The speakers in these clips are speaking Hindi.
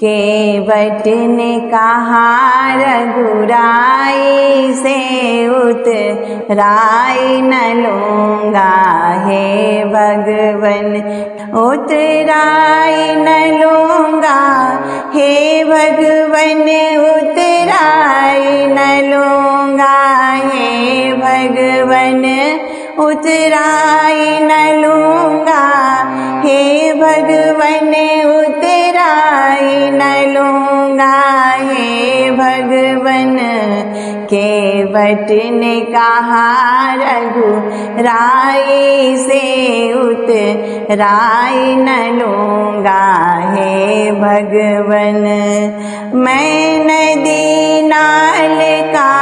केवट ने कहा रघुराई से उतराई न लूँगा हे भगवन, उतराई न लूँगा हे भगवन, उतराई न लूँगा हे भगवन, उतराई न लूँगा हे भगवन, उतराई न लूँगा हे भगवन। केवट ने कहा रघुराई से उतराई न लूँगा हे भगवन। मैं नदी नाल का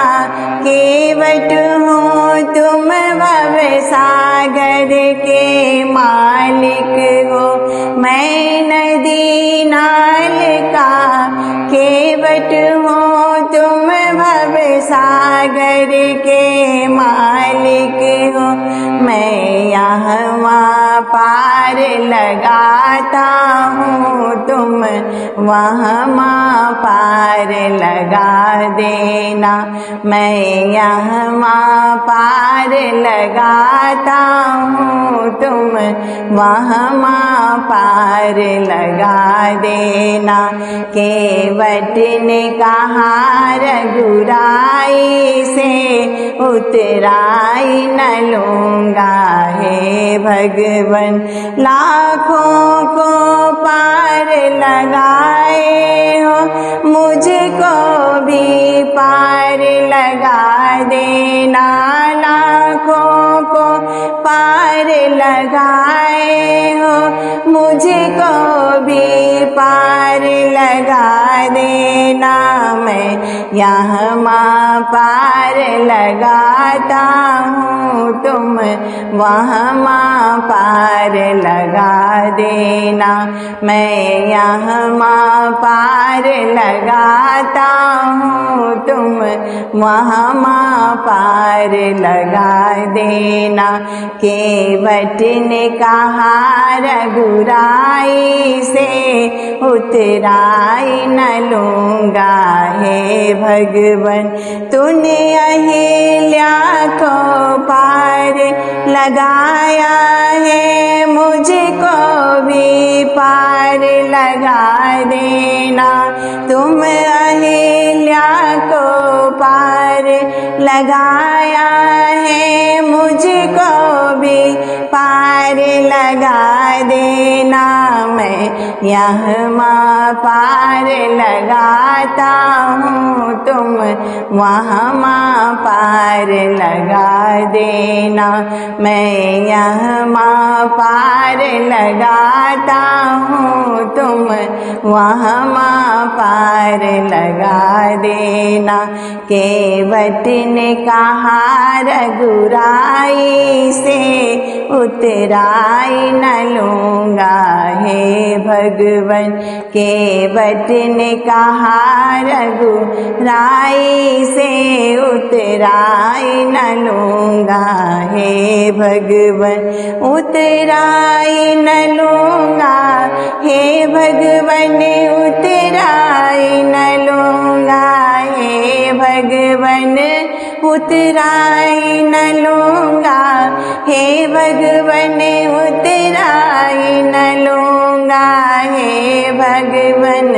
केवट हूँ, तुम भव सागर के मालिक हो। मैं नदी नाल का केवट हूँ, तुम भव सागर के मालिक हो। मैं यहाँ पार लगाता हूँ, तुम वहाँ पार लगा देना। मैं यहाँ पार लगाता हूँ, तुम वहाँ पार लगा देना। केवट ने कहा रघुराई से उतराई न लूँगा हे भगवन। लाखों को पार लगाए हो, मुझको भी पार लगा देना। लाखों को पार लगाए हो, मुझको भी पार लगा देना। मैं यहाँ पार लगाता हूँ, तुम वहाँ पार लगा देना। मैं यहाँ पार लगाता हूँ, तुम वहाँ पार लगा देना। केवट ने कहा रघुराई से उतराई न लूँगा हे भगवन। तूने अहिल्या को पार लगाया है, मुझको भी पार लगा देना। तुम अहिल्या को पार लगाया है, मुझको भी पार लगा देना। मैं यहाँ पार लगाता हूँ, तुम वहाँ पार लगा देना। मैं यहाँ पार लगाता हूँ, तुम वहाँ पार लगा देना। केवट ने कहा रघुराई से उतराई न लूँगा हे भगवन। केवट ने कहा रघुराई से उतराई न लूँगा हे भगवन, उतराई न लूँगा हे भगवन, उतराई न लूँगा हे भगवन, उतराई न लूँगा हे भगवन, उतराई न लूँगा हे भगवन।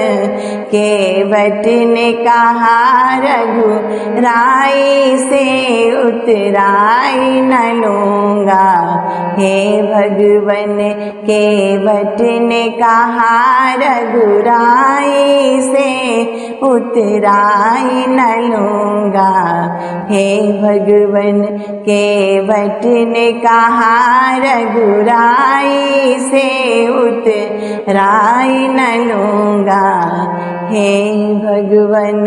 केवट ने कहा रघुराई से उतराई न लूँगा हे भगवन। केवट ने कहा रघुराई से उतराई न लूँगा हे भगवन। केवट ने कहा रघुराई से उतराई न लूँगा हे भगवन।